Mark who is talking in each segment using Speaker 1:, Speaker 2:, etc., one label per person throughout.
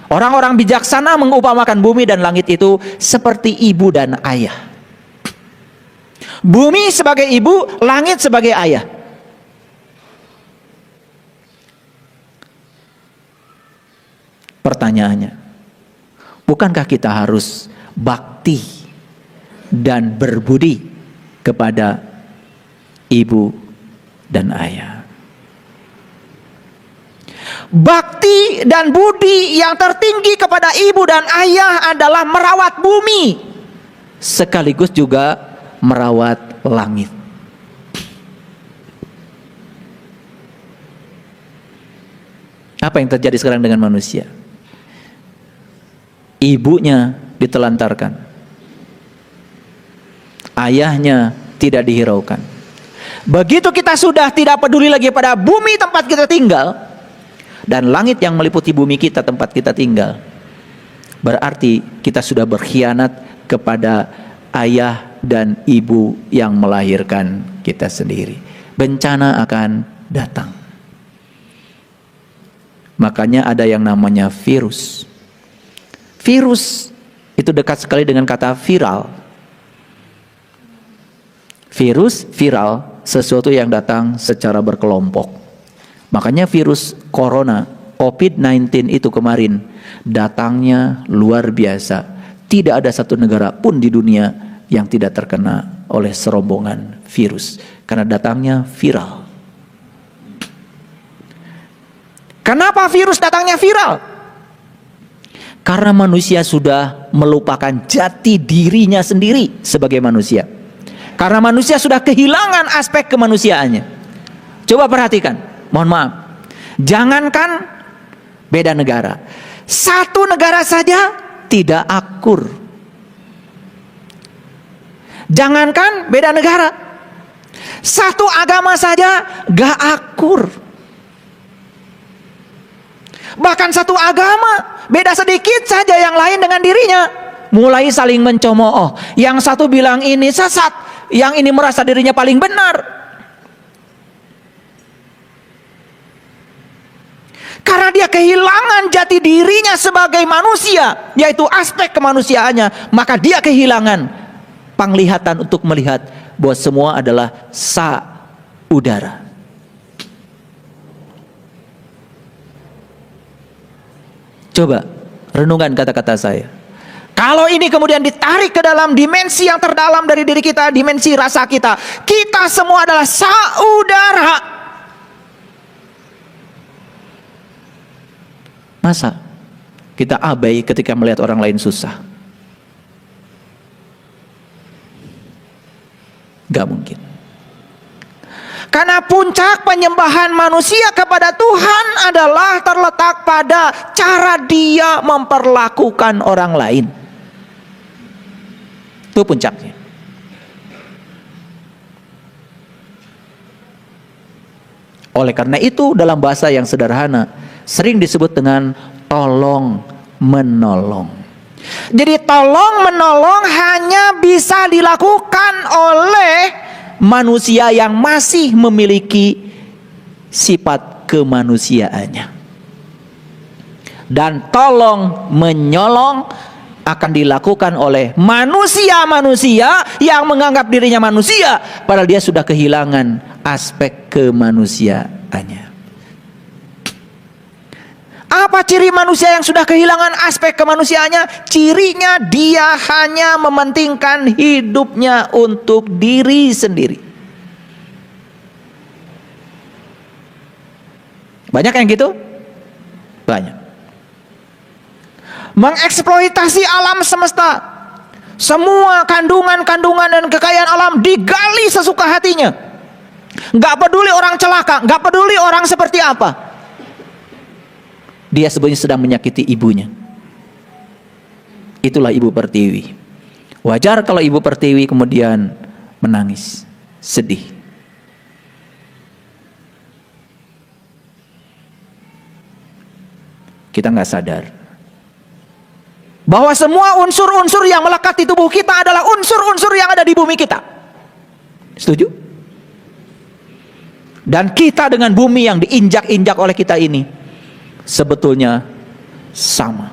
Speaker 1: Orang-orang bijaksana mengumpamakan bumi dan langit itu seperti ibu dan ayah. Bumi sebagai ibu, langit sebagai ayah. Pertanyaannya, bukankah kita harus bakti dan berbudi kepada ibu dan ayah? Bakti dan budi yang tertinggi kepada ibu dan ayah adalah merawat bumi, sekaligus juga merawat langit. Apa yang terjadi sekarang dengan manusia? Ibunya ditelantarkan, ayahnya tidak dihiraukan. Begitu kita sudah tidak peduli lagi pada bumi tempat kita tinggal dan langit yang meliputi bumi kita tempat kita tinggal, berarti kita sudah berkhianat kepada ayah dan ibu yang melahirkan kita sendiri. Bencana akan datang. Makanya ada yang namanya virus. Virus itu dekat sekali dengan kata viral. Virus, viral, sesuatu yang datang secara berkelompok. Makanya virus corona, COVID-19 itu kemarin datangnya luar biasa. Tidak ada satu negara pun di dunia yang tidak terkena oleh serombongan virus, karena datangnya viral. Kenapa virus datangnya viral? Karena manusia sudah melupakan jati dirinya sendiri sebagai manusia. Karena manusia sudah kehilangan aspek kemanusiaannya. Coba perhatikan, mohon maaf, jangankan beda negara, satu negara saja tidak akur. Jangankan beda negara, satu agama saja gak akur. Bahkan satu agama, beda sedikit saja yang lain dengan dirinya, mulai saling mencemooh. Yang satu bilang ini sesat, yang ini merasa dirinya paling benar. Karena dia kehilangan jati dirinya sebagai manusia, yaitu aspek kemanusiaannya, maka dia kehilangan penglihatan untuk melihat bahwa semua adalah saudara. Coba renungan kata-kata saya. Kalau ini kemudian ditarik ke dalam dimensi yang terdalam dari diri kita, dimensi rasa kita, kita semua adalah saudara. Masa kita abai ketika melihat orang lain susah? Gak mungkin. Karena puncak penyembahan manusia kepada Tuhan adalah terletak pada cara dia memperlakukan orang lain. Itu puncaknya. Oleh karena itu dalam bahasa yang sederhana sering disebut dengan tolong menolong. Jadi tolong menolong hanya bisa dilakukan oleh manusia yang masih memiliki sifat kemanusiaannya. Dan tolong menyolong akan dilakukan oleh manusia-manusia yang menganggap dirinya manusia, padahal dia sudah kehilangan aspek kemanusiaannya. Apa ciri manusia yang sudah kehilangan aspek kemanusiaannya? Cirinya dia hanya mementingkan hidupnya untuk diri sendiri. Banyak yang gitu? Banyak. Mengeksploitasi alam semesta. Semua kandungan-kandungan dan kekayaan alam digali sesuka hatinya. Gak peduli orang celaka, gak peduli orang seperti apa. Dia sebenarnya sedang menyakiti ibunya. Itulah ibu pertiwi. Wajar kalau ibu pertiwi kemudian menangis, sedih. Kita nggak sadar bahwa semua unsur-unsur yang melekat di tubuh kita adalah unsur-unsur yang ada di bumi kita. Setuju? Dan kita dengan bumi yang diinjak-injak oleh kita ini sebetulnya sama.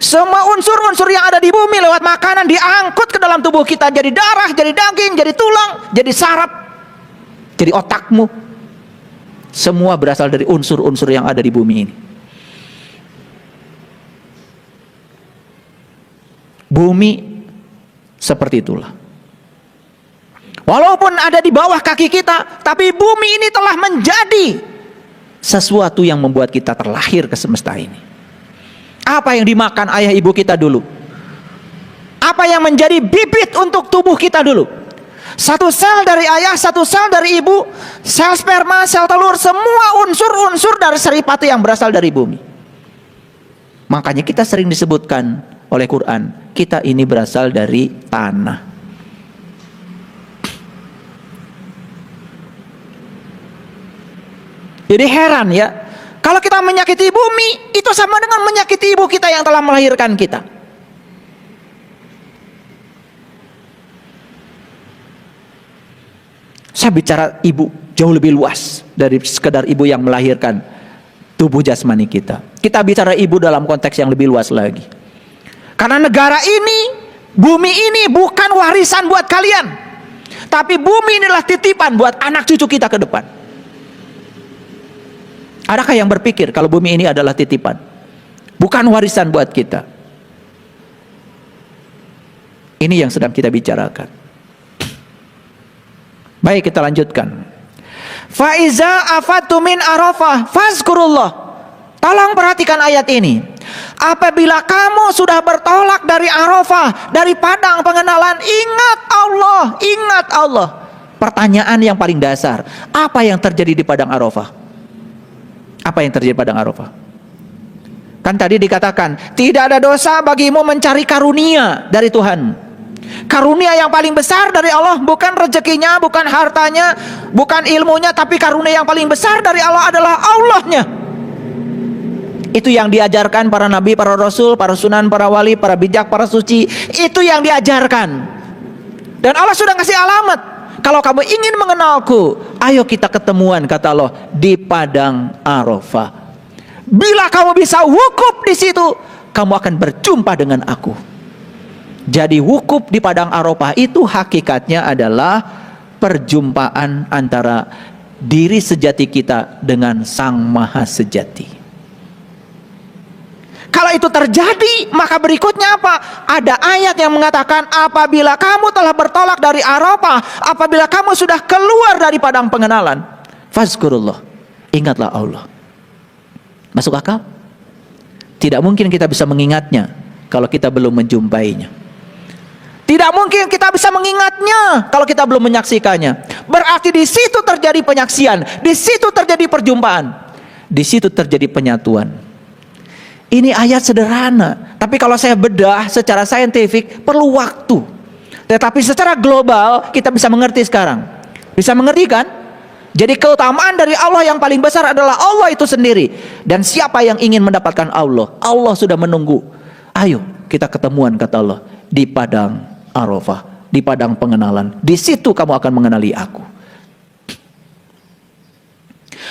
Speaker 1: Semua unsur-unsur yang ada di bumi lewat makanan diangkut ke dalam tubuh kita, jadi darah, jadi daging, jadi tulang, jadi saraf, jadi otakmu. Semua berasal dari unsur-unsur yang ada di bumi ini. Bumi seperti itulah. Walaupun ada di bawah kaki kita, tapi bumi ini telah menjadi sesuatu yang membuat kita terlahir ke semesta ini. Apa yang dimakan ayah ibu kita dulu? Apa yang menjadi bibit untuk tubuh kita dulu? Satu sel dari ayah, satu sel dari ibu, sel sperma, sel telur, semua unsur-unsur dari seripati yang berasal dari bumi. Makanya kita sering disebutkan oleh Quran, kita ini berasal dari tanah. Jadi heran ya, kalau kita menyakiti bumi, itu sama dengan menyakiti ibu kita yang telah melahirkan kita. Saya bicara ibu jauh lebih luas dari sekedar ibu yang melahirkan tubuh jasmani kita. Kita bicara ibu dalam konteks yang lebih luas lagi. Karena negara ini, bumi ini bukan warisan buat kalian, tapi bumi inilah titipan buat anak cucu kita ke depan. Adakah yang berpikir kalau bumi ini adalah titipan, bukan warisan buat kita? Ini yang sedang kita bicarakan. Baik, kita lanjutkan. Faiza afatu min arafah fazkurullah. Tolong perhatikan ayat ini. Apabila kamu sudah bertolak dari Arafah, dari padang pengenalan, ingat Allah, ingat Allah. Pertanyaan yang paling dasar, apa yang terjadi di padang Arafah? Apa yang terjadi pada Arafah? Kan tadi dikatakan, tidak ada dosa bagimu mencari karunia dari Tuhan. Karunia yang paling besar dari Allah, bukan rezekinya, bukan hartanya, bukan ilmunya, tapi karunia yang paling besar dari Allah adalah Allahnya. Itu yang diajarkan para nabi, para rasul, para sunan, para wali, para bijak, para suci. Itu yang diajarkan. Dan Allah sudah kasih alamat. Kalau kamu ingin mengenalku, ayo kita ketemuan, kata Allah, di padang Arafah. Bila kamu bisa wukuf di situ, kamu akan berjumpa dengan aku. Jadi wukuf di padang Arafah itu hakikatnya adalah perjumpaan antara diri sejati kita dengan Sang Maha Sejati. Kalau itu terjadi, maka berikutnya apa? Ada ayat yang mengatakan, apabila kamu telah bertolak dari Arafah, apabila kamu sudah keluar dari padang pengenalan, fazkurullah, ingatlah Allah. Masuk akal? Tidak mungkin kita bisa mengingatnya kalau kita belum menjumpainya. Tidak mungkin kita bisa mengingatnya kalau kita belum menyaksikannya. Berarti di situ terjadi penyaksian, di situ terjadi perjumpaan, di situ terjadi penyatuan. Ini ayat sederhana, tapi kalau saya bedah secara saintifik perlu waktu. Tetapi secara global kita bisa mengerti sekarang. Bisa mengerti kan? Jadi keutamaan dari Allah yang paling besar adalah Allah itu sendiri. Dan siapa yang ingin mendapatkan Allah? Allah sudah menunggu. Ayo kita ketemuan, kata Allah, di padang Arafah, di padang pengenalan. Di situ kamu akan mengenali aku.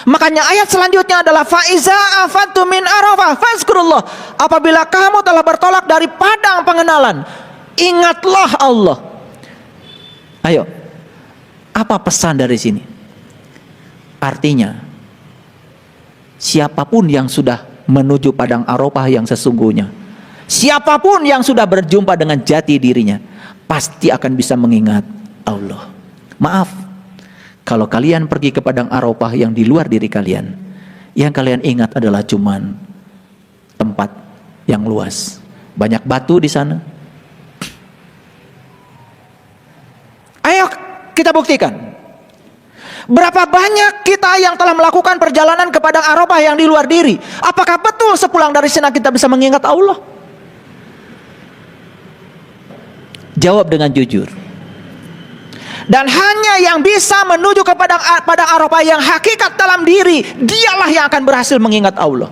Speaker 1: Makanya ayat selanjutnya adalah faiza afatu min Arafah fazkurullah. Apabila kamu telah bertolak dari padang pengenalan, ingatlah Allah. Ayo, apa pesan dari sini? Artinya, siapapun yang sudah menuju padang Arafah yang sesungguhnya, siapapun yang sudah berjumpa dengan jati dirinya, pasti akan bisa mengingat Allah. Maaf, kalau kalian pergi ke padang Arafah yang di luar diri kalian, yang kalian ingat adalah cuman tempat yang luas, banyak batu di sana. Ayo kita buktikan. Berapa banyak kita yang telah melakukan perjalanan ke padang Arafah yang di luar diri? Apakah betul sepulang dari sana kita bisa mengingat Allah? Jawab dengan jujur. Dan hanya yang bisa menuju ke padang Arafah yang hakikat dalam diri, dialah yang akan berhasil mengingat Allah.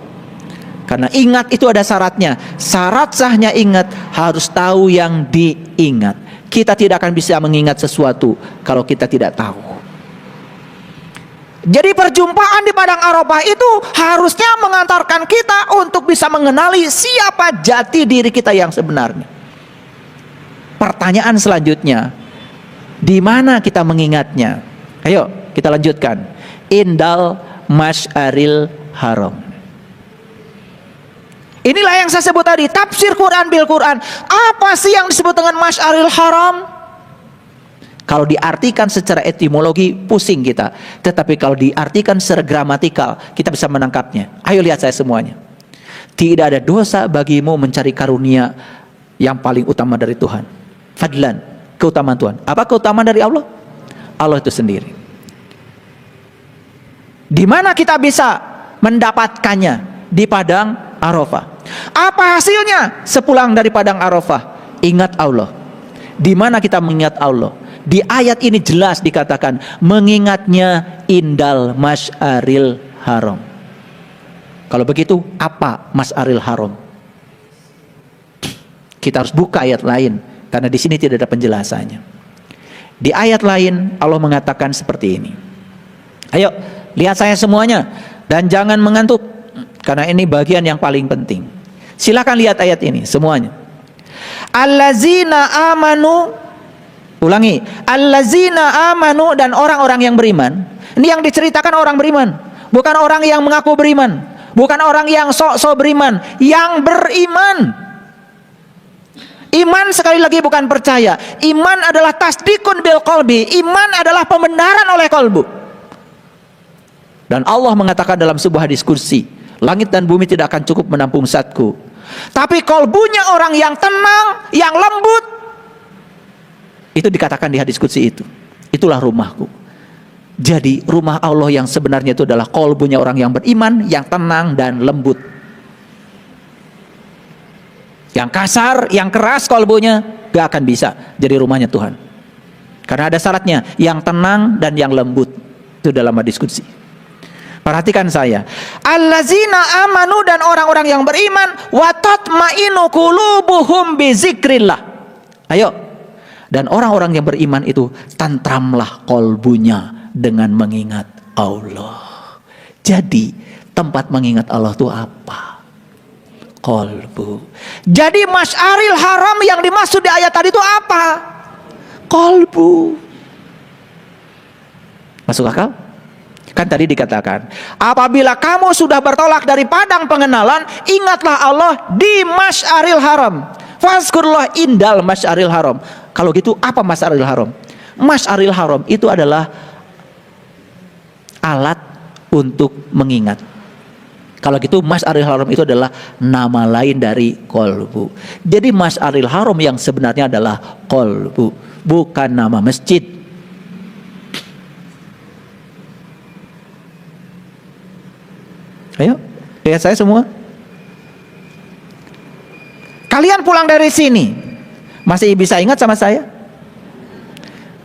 Speaker 1: Karena ingat itu ada syaratnya. Syarat sahnya ingat harus tahu yang diingat. Kita tidak akan bisa mengingat sesuatu kalau kita tidak tahu. Jadi perjumpaan di padang Arafah itu harusnya mengantarkan kita untuk bisa mengenali siapa jati diri kita yang sebenarnya. Pertanyaan selanjutnya, di mana kita mengingatnya? Ayo kita lanjutkan. Indal Masy'aril Haram. Inilah yang saya sebut tadi, tafsir Quran bil Quran. Apa sih yang disebut dengan Masy'aril Haram? Kalau diartikan secara etimologi pusing kita, tetapi kalau diartikan secara gramatikal kita bisa menangkapnya. Ayo lihat saya semuanya. Tidak ada dosa bagimu mencari karunia yang paling utama dari Tuhan. Fadlan, keutamaan Tuhan. Apa keutamaan dari Allah? Allah itu sendiri. Di mana kita bisa mendapatkannya? Di padang Arafah. Apa hasilnya? Sepulang dari padang Arafah, ingat Allah. Di mana kita mengingat Allah? Di ayat ini jelas dikatakan mengingatnya indal Masy'aril Haram. Kalau begitu apa Masy'aril Haram? Kita harus buka ayat lain karena di sini tidak ada penjelasannya. Di ayat lain Allah mengatakan seperti ini. Ayo lihat saya semuanya dan jangan mengantuk karena ini bagian yang paling penting. Silakan lihat ayat ini semuanya. Allazina amanu, ulangi, allazina amanu, dan orang-orang yang beriman. Ini yang diceritakan orang beriman, bukan orang yang mengaku beriman, bukan orang yang sok-sok beriman, yang beriman. Iman sekali lagi bukan percaya. Iman adalah tasdikun bil qalbi. Iman adalah pembenaran oleh kalbu. Dan Allah mengatakan dalam sebuah diskusi, langit dan bumi tidak akan cukup menampung zatku, tapi kalbunya orang yang tenang, yang lembut, itu dikatakan di hadis qudsi itu. Itulah rumahku. Jadi rumah Allah yang sebenarnya itu adalah kalbunya orang yang beriman, yang tenang dan lembut. Yang kasar, yang keras kalbunya gak akan bisa jadi rumahnya Tuhan. Karena ada syaratnya, yang tenang dan yang lembut. Itu dalam hadis qudsi. Perhatikan saya. Allazina amanu, dan orang-orang yang beriman, wa tatmainu qulubuhum bi zikrillah. Ayo. Dan orang-orang yang beriman itu tantramlah kalbunya dengan mengingat Allah. Jadi tempat mengingat Allah itu apa? Kalbu. Jadi Masy'aril Haram yang dimaksud di ayat tadi itu apa? Kalbu. Masuk akal? Kan tadi dikatakan, apabila kamu sudah bertolak dari padang pengenalan, ingatlah Allah di Masy'aril Haram. Fazkurullah indal Masy'aril Haram. Kalau gitu apa Masy'aril Haram? Masy'aril Haram itu adalah alat untuk mengingat. Kalau gitu Masy'aril Haram itu adalah nama lain dari qalbu. Jadi Masy'aril Haram yang sebenarnya adalah qalbu, bukan nama masjid. Ayo, lihat saya semua. Kalian pulang dari sini, masih bisa ingat sama saya?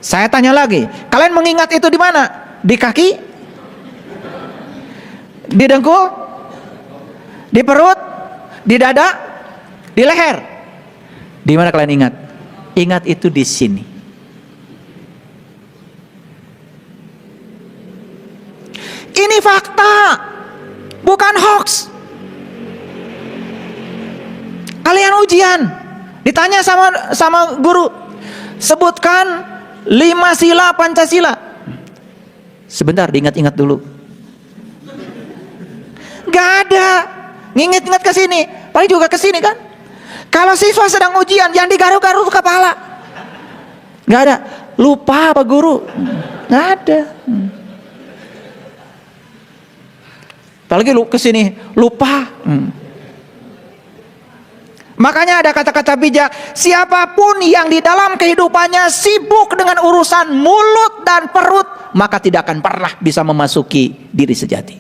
Speaker 1: Saya tanya lagi, kalian mengingat itu di mana? Di kaki? Di dengkul? Di perut? Di dada? Di leher? Di mana kalian ingat? Ingat itu di sini. Ini fakta, bukan hoax. Kalian ujian, ditanya sama guru, sebutkan 5 sila Pancasila. Sebentar, diingat-ingat dulu. Gak ada. Nginget-inget ke sini, paling juga ke sini kan. Kalau siswa sedang ujian, yang digaruk-garuk kepala. Gak ada. Lupa apa guru? Gak ada. Apalagi lu ke sini lupa. Makanya ada kata-kata bijak, siapapun yang di dalam kehidupannya sibuk dengan urusan mulut dan perut, maka tidak akan pernah bisa memasuki diri sejati.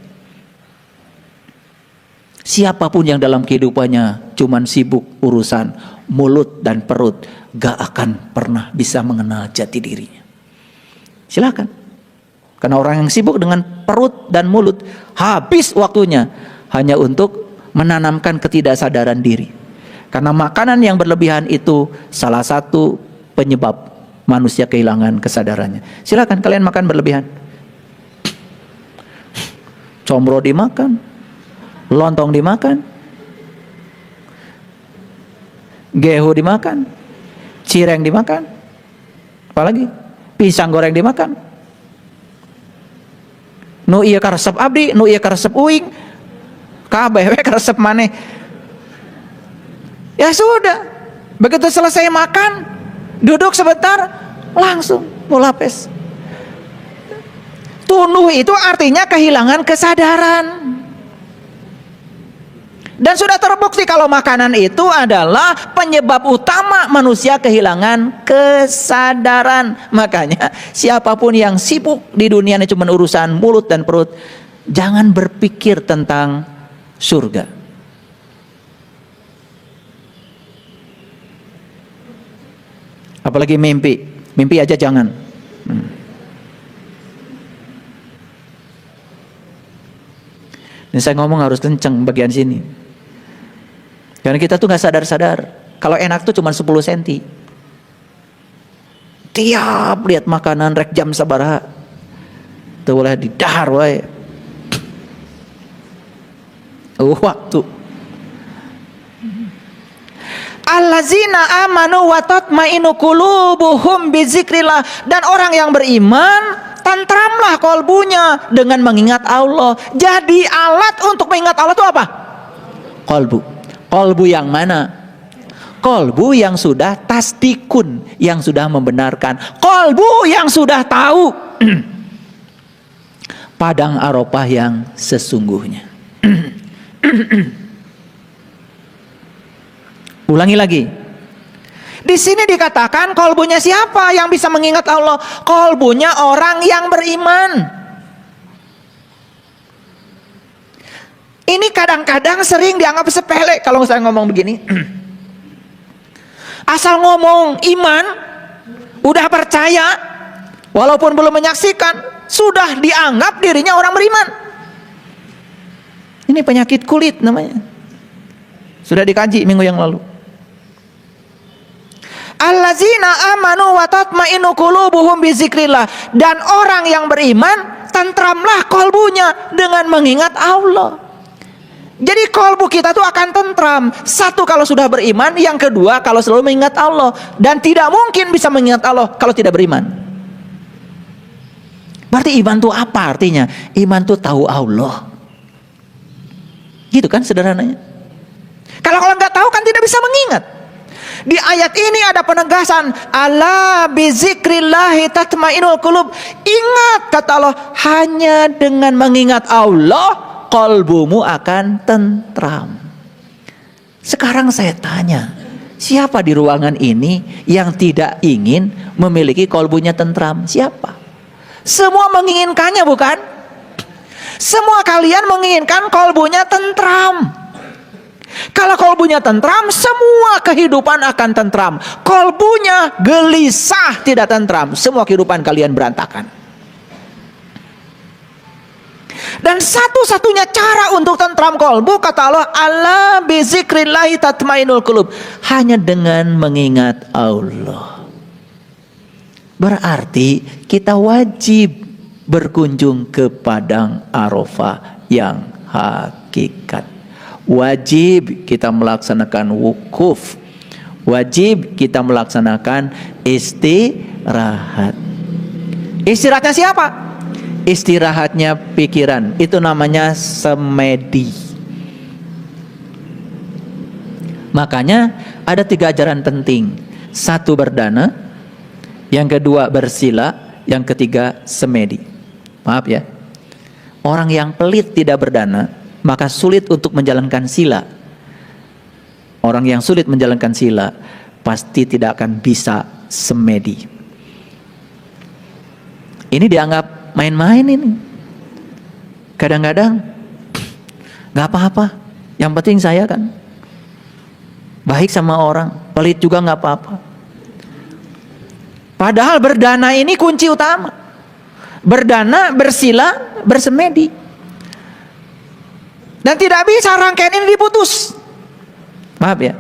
Speaker 1: Siapapun yang dalam kehidupannya cuman sibuk urusan mulut dan perut, gak akan pernah bisa mengenal jati dirinya. Silakan. Karena orang yang sibuk dengan perut dan mulut, habis waktunya hanya untuk menanamkan ketidaksadaran diri. Karena makanan yang berlebihan itu salah satu penyebab manusia kehilangan kesadarannya. Silakan kalian makan berlebihan. Combro dimakan, lontong dimakan, gehu dimakan, cireng dimakan, apalagi pisang goreng dimakan. Nu ieu karesep abdi, nu ieu karesep uing, kabeh we karesep maneh. Ya sudah, begitu selesai makan, duduk sebentar, langsung mulapes. Tunduh itu artinya kehilangan kesadaran. Dan sudah terbukti kalau makanan itu adalah penyebab utama manusia kehilangan kesadaran. Makanya siapapun yang sibuk di dunia ini cuma urusan mulut dan perut, jangan berpikir tentang surga. Apalagi mimpi. Mimpi aja jangan. Ini saya ngomong harus kenceng bagian sini. Karena kita tuh gak sadar-sadar. Kalau enak tuh cuma 10 cm. Tiap lihat makanan rek jam sabaraha. Tuh boleh didahar wae. Waktu. Allazina amanu wa tatmainu qulubuhum bizikrillah. Dan orang yang beriman, tantramlah kolbunya dengan mengingat Allah. Jadi alat untuk mengingat Allah itu apa? Kolbu. Kolbu yang mana? Kolbu yang sudah tasdikun, yang sudah membenarkan. Kolbu yang sudah tahu padang Arafah yang sesungguhnya. Ulangi lagi. Di sini dikatakan kolbunya siapa yang bisa mengingat Allah? Kolbunya orang yang beriman. Ini kadang-kadang sering dianggap sepele kalau saya ngomong begini. Asal ngomong iman, udah percaya, walaupun belum menyaksikan, sudah dianggap dirinya orang beriman. Ini penyakit kulit namanya. Sudah dikaji minggu yang lalu. Allazina amanu wa tatmainu qulubuhum bizikrillah. Dan orang yang beriman, tentramlah kolbunya dengan mengingat Allah. Jadi kolbu kita tuh akan tentram. Satu kalau sudah beriman, yang kedua kalau selalu mengingat Allah. Dan tidak mungkin bisa mengingat Allah kalau tidak beriman. Berarti iman itu apa artinya? Iman itu tahu Allah. Gitu kan sederhananya. Kalau nggak tahu kan tidak bisa mengingat. Di ayat ini ada penegasan, ala bizikrillahi tatmainul qulub. Ingat kata Allah, hanya dengan mengingat Allah kolbumu akan tentram. Sekarang saya tanya, siapa di ruangan ini yang tidak ingin memiliki kolbunya tentram? Siapa? Semua menginginkannya bukan? Semua kalian menginginkan kolbunya tentram. Kalau kolbunya tentram, semua kehidupan akan tentram. Kolbunya gelisah, tidak tentram, semua kehidupan kalian berantakan. Dan satu-satunya cara untuk tentram kolbu, kata Allah, ala bizikrillahi tatmainul qulub, hanya dengan mengingat Allah. Berarti kita wajib berkunjung ke padang Arafah yang hakikat. Wajib kita melaksanakan wukuf. Wajib kita melaksanakan istirahat. Istirahatnya siapa? Istirahatnya pikiran. Itu namanya semedi. Makanya ada 3 ajaran penting. 1 berdana, yang kedua bersila, yang ketiga semedi. Maaf ya, orang yang pelit tidak berdana, maka sulit untuk menjalankan sila. Orang yang sulit menjalankan sila pasti tidak akan bisa semedi. Ini dianggap main-main ini. Kadang-kadang gak apa-apa, yang penting saya kan baik sama orang, pelit juga gak apa-apa. Padahal berdana ini kunci utama. Berdana, bersila, bersemedi. Dan tidak bisa rangkaian ini diputus. Maaf ya,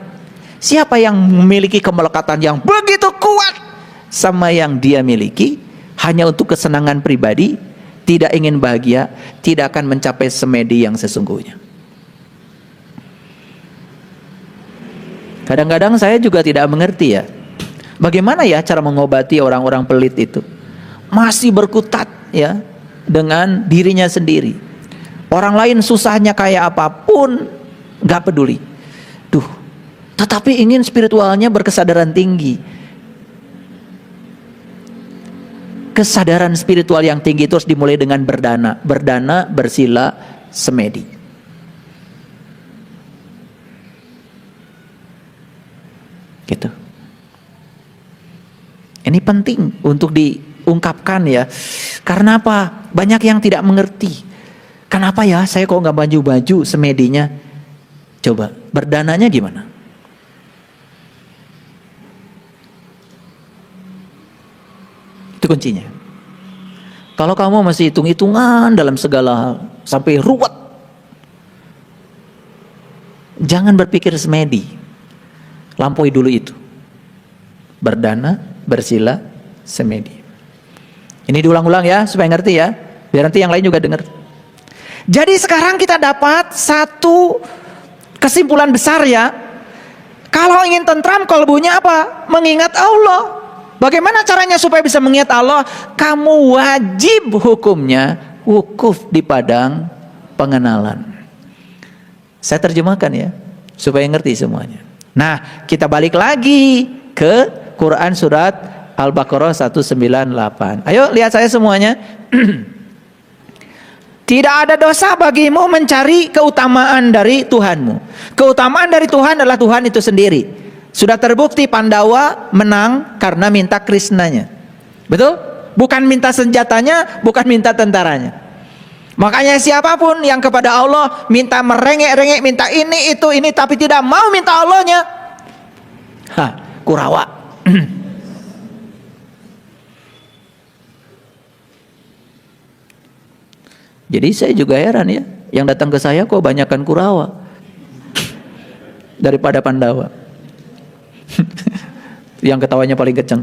Speaker 1: siapa yang memiliki kemelekatan yang begitu kuat sama yang dia miliki hanya untuk kesenangan pribadi, tidak ingin bahagia, tidak akan mencapai semedi yang sesungguhnya. Kadang-kadang saya juga tidak mengerti ya, bagaimana ya cara mengobati orang-orang pelit itu. Masih berkutat ya dengan dirinya sendiri. Orang lain susahnya kayak apapun, gak peduli. Tetapi ingin spiritualnya berkesadaran tinggi. Kesadaran spiritual yang tinggi itu harus dimulai dengan berdana. Berdana, bersila, semedi. Gitu. Ini penting untuk diungkapkan ya. Karena apa? Banyak yang tidak mengerti. Kenapa ya saya kok gak baju-baju semedinya? Coba, berdananya gimana? Itu kuncinya. Kalau kamu masih hitung-hitungan dalam segala hal sampai ruwet, jangan berpikir semedi. Lampaui dulu itu. Berdana, bersila, semedi. Ini diulang-ulang ya supaya ngerti ya, biar nanti yang lain juga dengar. Jadi sekarang kita dapat satu kesimpulan besar ya. Kalau ingin tentram kalbunya apa? Mengingat Allah. Bagaimana caranya supaya bisa mengingat Allah? Kamu wajib hukumnya wukuf di padang pengenalan. Saya terjemahkan ya, supaya ngerti semuanya. Nah, kita balik lagi ke Quran surat Al-Baqarah 198. Ayo lihat saya semuanya. Tidak ada dosa bagimu mencari keutamaan dari Tuhanmu. Keutamaan dari Tuhan adalah Tuhan itu sendiri. Sudah terbukti Pandawa menang karena minta Krisnanya. Betul? Bukan minta senjatanya, bukan minta tentaranya. Makanya siapapun yang kepada Allah minta merengek-rengek, minta ini, itu, ini, tapi tidak mau minta Allahnya, Kurawa. Jadi saya juga heran ya, yang datang ke saya kok banyakkan Kurawa daripada Pandawa. Yang ketawanya paling kencang.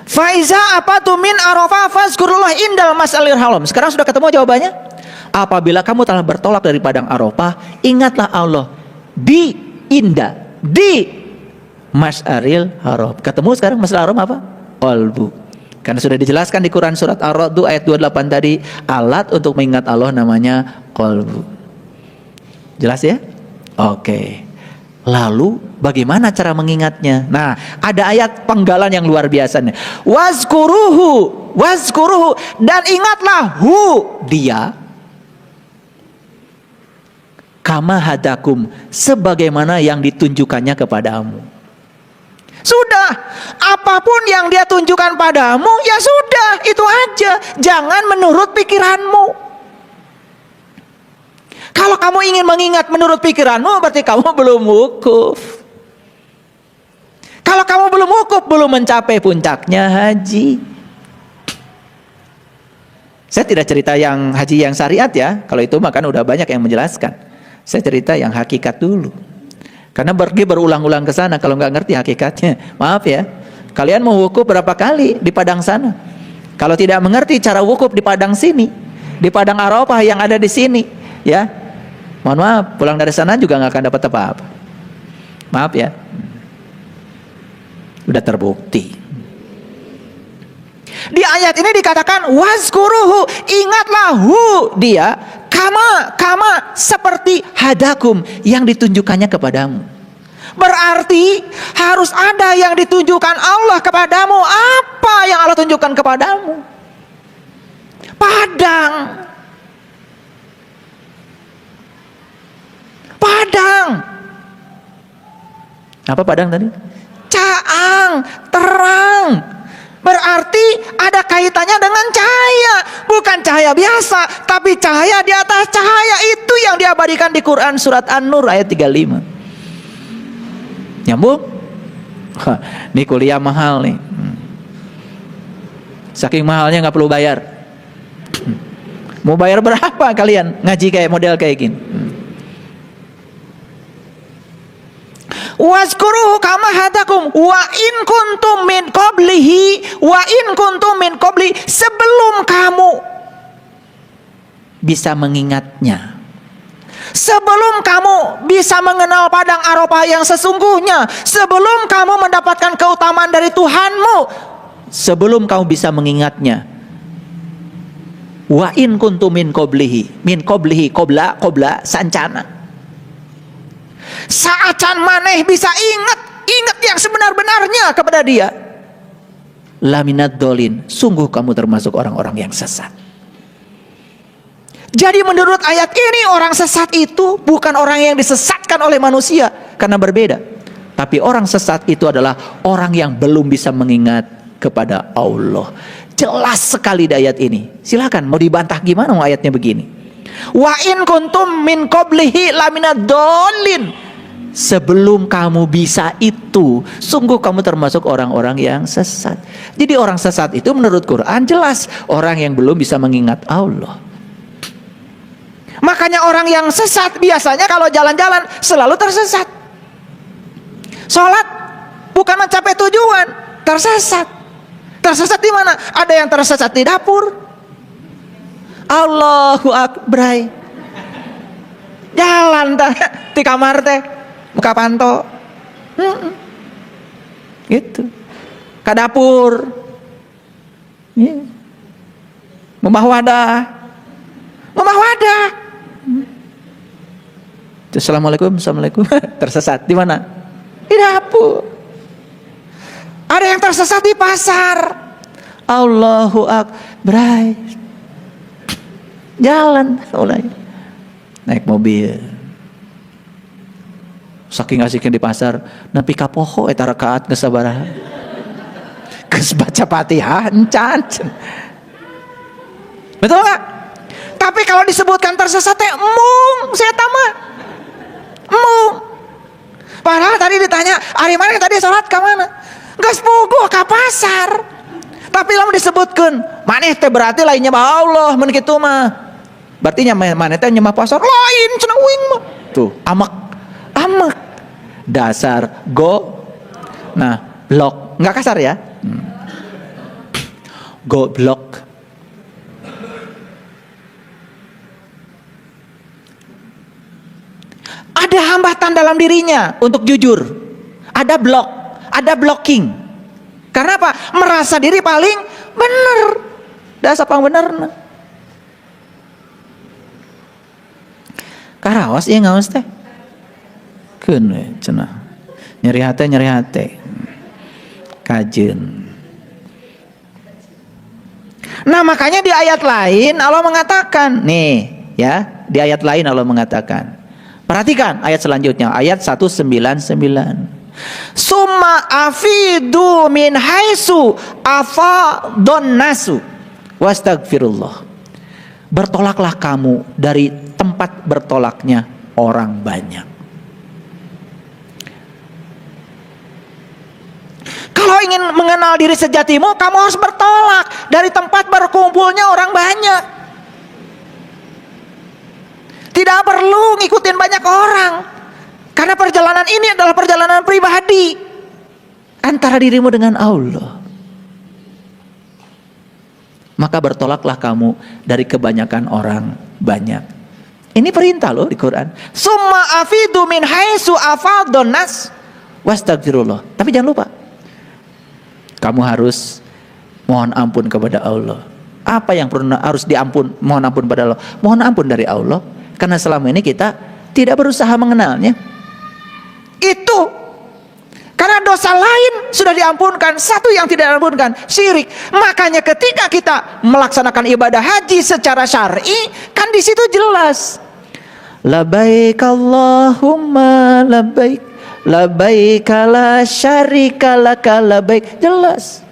Speaker 1: Faiza apatu min Arafah fazkurullah indal mas'alil haram. Sekarang sudah ketemu jawabannya. Apabila kamu telah bertolak dari padang Arafah, ingatlah Allah di Mas'aril Haram. Ketemu sekarang Mas'aril Haram apa? Qalbu. Karena sudah dijelaskan di Quran surat Ar-Ra'd ayat 28 tadi, alat untuk mengingat Allah namanya qalbu. Jelas ya? Oke. Lalu bagaimana cara mengingatnya? Nah, ada ayat penggalan yang luar biasa nih. Wazkuruhu dan ingatlah dia kama hadakum, sebagaimana yang ditunjukkannya kepadamu. Sudah, apapun yang dia tunjukkan padamu, ya sudah, itu aja. Jangan menurut pikiranmu. Kalau kamu ingin mengingat menurut pikiranmu, berarti kamu belum wukuf. Kalau kamu belum wukuf, belum mencapai puncaknya haji. Saya tidak cerita yang haji yang syariat ya. Kalau itu maka udah banyak yang menjelaskan. Saya cerita yang hakikat dulu. Karena pergi berulang-ulang ke sana kalau nggak ngerti hakikatnya. Maaf ya. Kalian mau wukuf berapa kali di padang sana? Kalau tidak mengerti cara wukuf di padang sini, di padang Arafah yang ada di sini, ya. Mohon maaf, pulang dari sana juga nggak akan dapat apa-apa. Maaf ya. Udah terbukti. Di ayat ini dikatakan wazkuruhu, ingatlah dia kama seperti hadakum, yang ditunjukkannya kepadamu. Berarti harus ada yang ditunjukkan Allah kepadamu. Apa yang Allah tunjukkan kepadamu? Padang. Apa padang tadi? Caang, terang. Berarti ada kaitannya dengan cahaya. Bukan cahaya biasa, tapi cahaya di atas cahaya. Itu yang diabadikan di Quran surat An-Nur ayat 35. Nyambung? Ini kuliah mahal nih. Saking mahalnya nggak perlu bayar. Mau bayar berapa kalian ngaji kayak model kayak gini? Wazkuruhu kama hadakum wa in kuntum min qablihi sebelum kamu bisa mengingatnya, sebelum kamu bisa mengenal padang Arafah yang sesungguhnya, sebelum kamu mendapatkan keutamaan dari Tuhanmu, sebelum kamu bisa mengingatnya. Wa in kuntum min qablihi qabla sancana. Saacan maneh bisa ingat yang sebenar-benarnya kepada dia. Laminad dolin, sungguh kamu termasuk orang-orang yang sesat. Jadi menurut ayat ini, orang sesat itu bukan orang yang disesatkan oleh manusia karena berbeda, tapi orang sesat itu adalah orang yang belum bisa mengingat kepada Allah. Jelas sekali di ayat ini. Silakan mau dibantah gimana ayatnya begini. Wa in kuntum min qablihi laminad dolin, sebelum kamu bisa itu, sungguh kamu termasuk orang-orang yang sesat. Jadi orang sesat itu menurut Quran jelas orang yang belum bisa mengingat Allah. Makanya orang yang sesat biasanya kalau jalan-jalan selalu tersesat. Sholat bukan mencapai tujuan, tersesat. Tersesat di mana? Ada yang tersesat di dapur. Allahu Akbar. Jalan di kamar teh buka panto, gitu, ke dapur, membawa wadah. Assalamualaikum, tersesat di mana? Di dapur. Ada yang tersesat di pasar. Allahu Akbar. Jalan, mulai naik mobil. Saking asiknya di pasar, nepi ka poho eta rakaat geus sabaraha. Geus baca Fatihah encan. Betul enggak? Tapi kalau disebutkan tersesat teh mung setan mah. Mung. Padahal tadi ditanya, "Ari mana tadi salat ka mana?" Geus puguh ka pasar. Tapi lamun disebutkeun, maneh teh berarti lain nyembah Allah mun kitu mah. Berarti maneh teh nyembah pasar lain cenah uing mah. Tuh, amak. Dasar blok, nggak kasar ya, goblok. Ada hambatan dalam dirinya untuk jujur, ada blocking. Karena apa? Merasa diri paling benar. Dasar pang bener. Karaos ieu ngaos teh. Keun we cenah. Nyeri hate. Kajeun. Nah, makanya di ayat lain Allah mengatakan, nih ya, di ayat lain Allah mengatakan. Perhatikan ayat selanjutnya, ayat 199. Summa afidu min haitsu afadun nasu wastagfirullah. Bertolaklah kamu dari tempat bertolaknya orang banyak. Kalau ingin mengenal diri sejatimu, kamu harus bertolak dari tempat berkumpulnya orang banyak. Tidak perlu ngikutin banyak orang, karena perjalanan ini adalah perjalanan pribadi antara dirimu dengan Allah. Maka bertolaklah kamu dari kebanyakan orang banyak. Ini perintah loh di Quran. Summa afidu min haitsu afadun nas wastagfirullah. Tapi jangan lupa, kamu harus mohon ampun kepada Allah. Apa yang harus mohon ampun pada Allah? Mohon ampun dari Allah, karena selama ini kita tidak berusaha mengenalnya. Itu karena dosa lain sudah diampunkan, satu yang tidak diampunkan, syirik. Makanya ketika kita melaksanakan ibadah haji secara syar'i, kan di situ jelas, labbaik Allahumma labbaik, labbaik la syarika laka labbaik, jelas.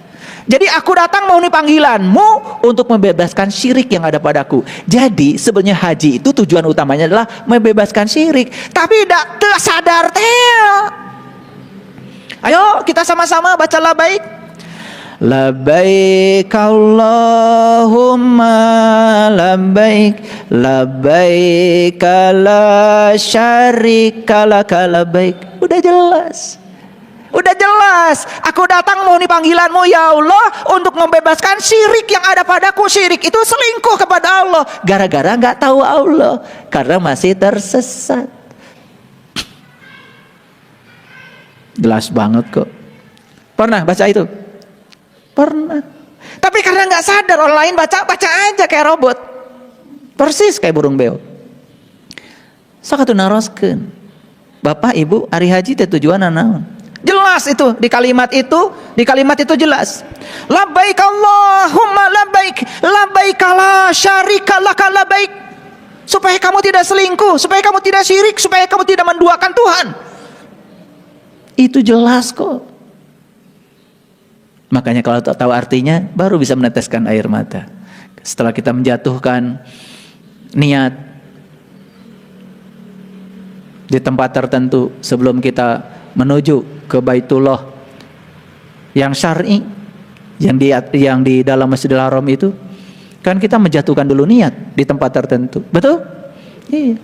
Speaker 1: Jadi aku datang mau panggilanmu untuk membebaskan syirik yang ada padaku. Jadi sebenarnya haji itu tujuan utamanya adalah membebaskan syirik. Tapi tidak sadar teh. Ayo kita sama-sama baca labbaik. labbaik Allahumma labbaik, labbaik la syarika laka labbaik. Udah jelas. Udah jelas, aku datang memenuhi panggilanmu ya Allah untuk membebaskan syirik yang ada padaku. Syirik itu selingkuh kepada Allah, gara-gara gak tahu Allah, karena masih tersesat. Jelas banget kok. Pernah baca itu? Pernah. Tapi karena gak sadar, orang lain baca aja kayak robot, persis kayak burung beo. Sakatu naroskeun, Bapak Ibu hari haji teh tujuan naon? Jelas itu di kalimat itu jelas. Labbaik Allahumma labbaik, labbaik la syarika laka labbaik. Supaya kamu tidak selingkuh, supaya kamu tidak syirik, supaya kamu tidak menduakan Tuhan. Itu jelas kok. Makanya kalau tak tahu artinya baru bisa meneteskan air mata. Setelah kita menjatuhkan niat di tempat tertentu sebelum kita menuju ke Baitullah yang syar'i, yang di dalam Masjidil Haram itu, kan kita menjatuhkan dulu niat di tempat tertentu, betul? Iya.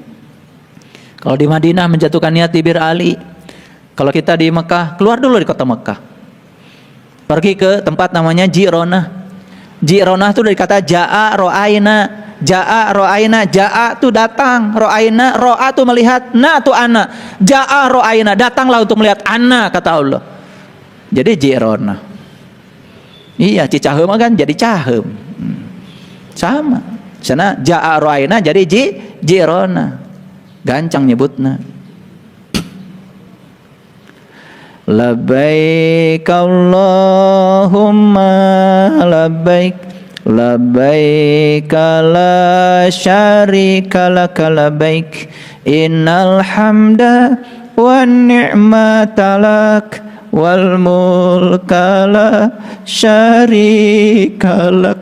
Speaker 1: Kalau di Madinah menjatuhkan niat di Bir Ali, kalau kita di Mekah keluar dulu di kota Mekah, pergi ke tempat namanya Ji'ronah. Ji'ronah itu dari kata ja'a ro'aina. Ja'a ro'aina, ja'a tuh datang, ro'aina, ro'a tuh melihat, na tuh anak. Ja'a ro'aina, datanglah untuk melihat anak, kata Allah. Jadi Ji'ronah. Iya, Cicaheum kan jadi Caheum. Sama. Sana ja'a ro'aina jadi Ji'ronah. Gancang nyebutna. Labbaik Allahumma labbaik, labbaik la syarika laka labbaik, innal hamda wan ni'mata lak wal mulka la syarika lak,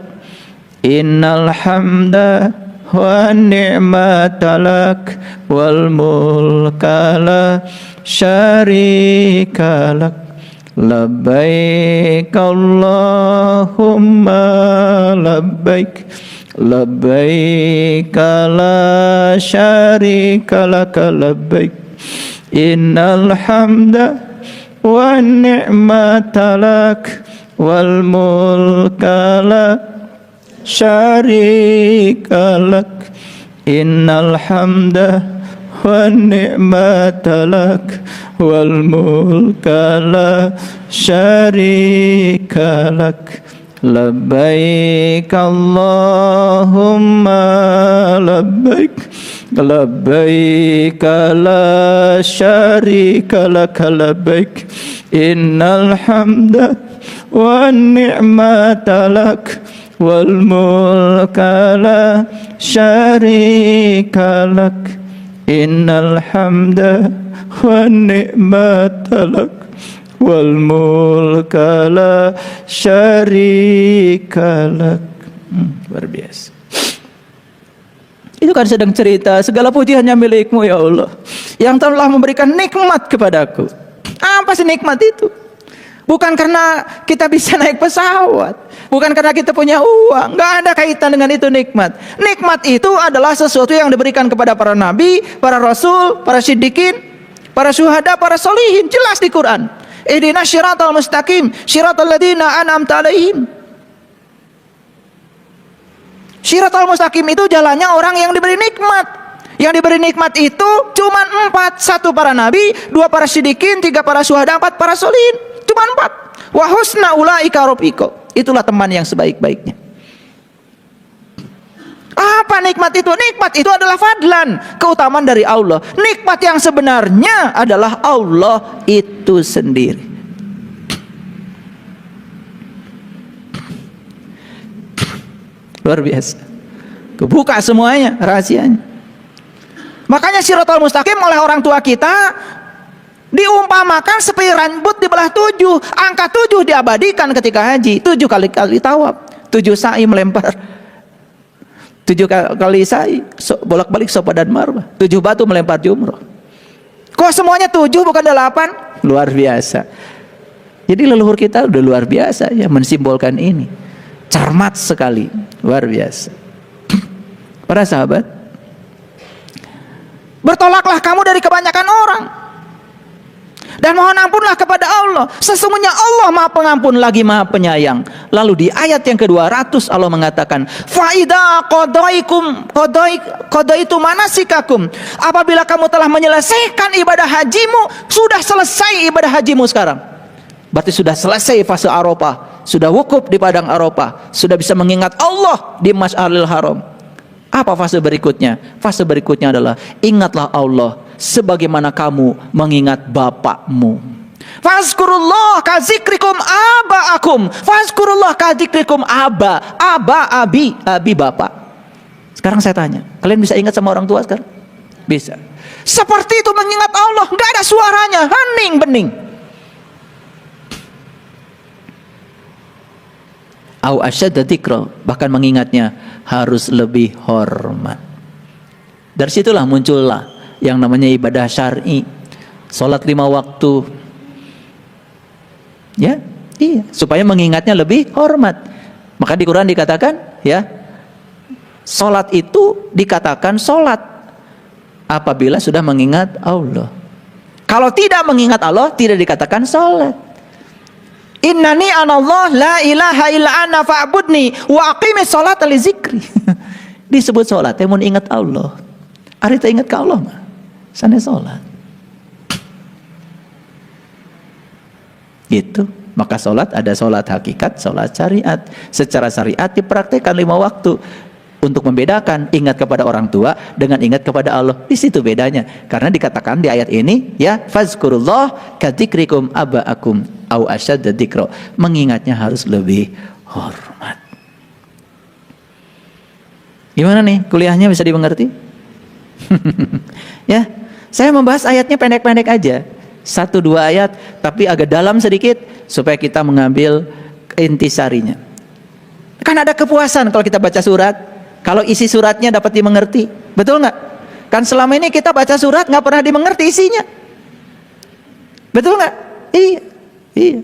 Speaker 1: innal hamda wan ni'mata lak wal mulka la syarika lak, labbaik Allahumma labbaik, labbaik la syarika laka labbaik, innal hamda wan ni'mata lak wal mulka la syarika lak, innal hamda wan ni'mata lak wal mulka la syarika lak, labbaik Allahumma labbaik, labbaik la syarika lak labbaik, innal hamda wan ni'mata lak wal mulka la syarika lak, innal hamda wan ni'mata lak wal mulka la syarika lak. Luar biasa. Itu kan sedang cerita segala puji hanya milikmu ya Allah, yang telah memberikan nikmat kepadaku. Apa sih nikmat itu? Bukan karena kita bisa naik pesawat, bukan karena kita punya uang, nggak ada kaitan dengan itu nikmat. Nikmat itu adalah sesuatu yang diberikan kepada para nabi, para rasul, para siddiqin, para syuhada, para solihin. Jelas di Quran. Ihdinas syiratal mustaqim, syiratal ladzina an'amta alaihim. Syiratal mustaqim itu jalannya orang yang diberi nikmat. Yang diberi nikmat itu cuma 4. 1 para nabi, 2 para siddiqin, 3 para syuhada, 4 para solihin. Cuma 4. Wa husna ulaika rafiqa. Itulah teman yang sebaik-baiknya. Apa nikmat itu? Nikmat itu adalah fadlan, keutamaan dari Allah. Nikmat yang sebenarnya adalah Allah itu sendiri. Luar biasa. Kebuka semuanya, rahasianya. Makanya Shiratal Mustaqim oleh orang tua kita diumpamakan seperti rambut dibelah 7. Angka 7 diabadikan ketika haji. 7 kali tawaf, 7 sa'i melempar, 7 kali sa'i bolak-balik Safa dan Marwah, 7 batu melempar jumrah. Kok semuanya 7 bukan 8? Luar biasa. Jadi leluhur kita udah luar biasa ya mensimbolkan ini. Cermat sekali, luar biasa. Para sahabat, bertolaklah kamu dari kebanyakan orang dan mohon ampunlah kepada Allah. Sesungguhnya Allah Maha Pengampun lagi Maha Penyayang. Lalu di ayat yang ke-200 Allah mengatakan, "Faida qadaitum manasikakum." Apabila kamu telah menyelesaikan ibadah hajimu, sudah selesai ibadah hajimu sekarang. Berarti sudah selesai fase Arafah, sudah wukuf di padang Arafah, sudah bisa mengingat Allah di Masjidil Haram. Apa fase berikutnya? Fase berikutnya adalah ingatlah Allah sebagaimana kamu mengingat bapakmu. Fazkurullah kadzikrikum abaakum. Fazkurullah kadzikrikum abi bapak. Sekarang saya tanya, kalian bisa ingat sama orang tua sekarang? Bisa. Seperti itu mengingat Allah, enggak ada suaranya, hening bening. Au asyadda dzikra, bahkan mengingatnya harus lebih hormat. Dari situlah muncullah yang namanya ibadah syar'i, salat 5 waktu. Ya, iya, supaya mengingatnya lebih hormat. Maka di Quran dikatakan, ya, salat itu dikatakan salat apabila sudah mengingat Allah. Kalau tidak mengingat Allah, tidak dikatakan salat. Innani anallah la ilaha illa ana fa'budni wa aqimis sholata li zikri. Disebut salat, mun ingat Allah. Ari teh ingat ka Allah mah. Sana salat. Gitu. Maka salat ada salat hakikat, salat syariat. Secara syariat dipraktikkan 5 waktu. Untuk membedakan ingat kepada orang tua dengan ingat kepada Allah. Di situ bedanya. Karena dikatakan di ayat ini, ya, fazkurullah kadzikrikum abaakum au asyadda dzikra. Mengingatnya harus lebih hormat. Gimana nih? Kuliahnya bisa dimengerti? Ya, saya membahas ayatnya pendek-pendek aja. 1-2 ayat, tapi agak dalam sedikit supaya kita mengambil intisarinya. Kan ada kepuasan kalau kita baca surat. Kalau isi suratnya dapat dimengerti, betul nggak? Kan selama ini kita baca surat nggak pernah dimengerti isinya, betul nggak? Iya, iya.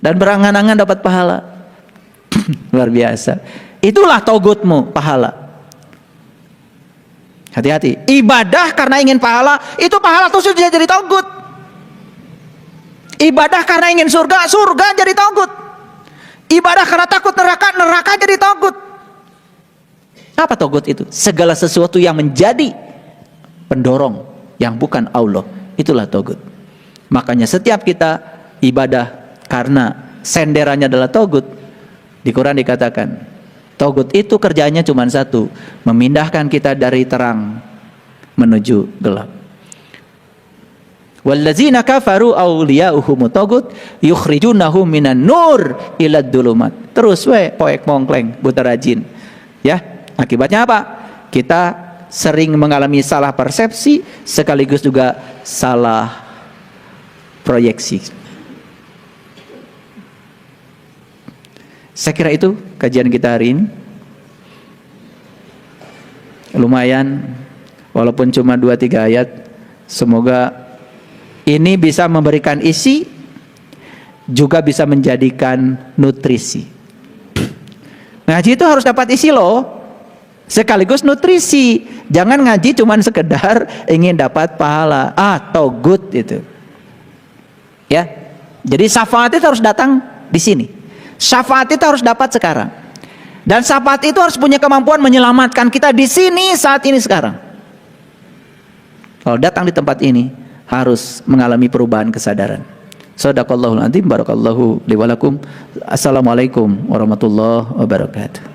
Speaker 1: Dan berangan-angan dapat pahala, luar biasa. Itulah togutmu, pahala. Hati-hati. Ibadah karena ingin pahala, itu pahala tuh sudah jadi togut. Ibadah karena ingin surga, surga jadi togut. Ibadah karena takut neraka, neraka jadi togut. Apa togut itu? Segala sesuatu yang menjadi pendorong yang bukan Allah, itulah togut. Makanya setiap kita ibadah karena senderannya adalah togut. Di Quran dikatakan togut itu kerjanya cuma satu, memindahkan kita dari terang menuju gelap. Wallazina kafaru awliya'uhum togut yukhrijunahum minan nur ilad dulumat. Terus poek mongkleng buta rajin. Ya. Akibatnya apa? Kita sering mengalami salah persepsi sekaligus juga salah proyeksi. Saya kira itu kajian kita hari ini. Lumayan, walaupun cuma 2-3 ayat. Semoga ini bisa memberikan isi, juga bisa menjadikan nutrisi. Ngaji itu harus dapat isi loh. Sekaligus nutrisi. Jangan ngaji cuman sekedar ingin dapat pahala. Togut itu. Ya. Jadi syafaat itu harus datang di sini. Syafaat itu harus dapat sekarang. Dan syafaat itu harus punya kemampuan menyelamatkan kita di sini saat ini sekarang. Kalau datang di tempat ini harus mengalami perubahan kesadaran. Shadaqallahul adzim, barakallahu li wa lakum. Assalamualaikum warahmatullahi wabarakatuh.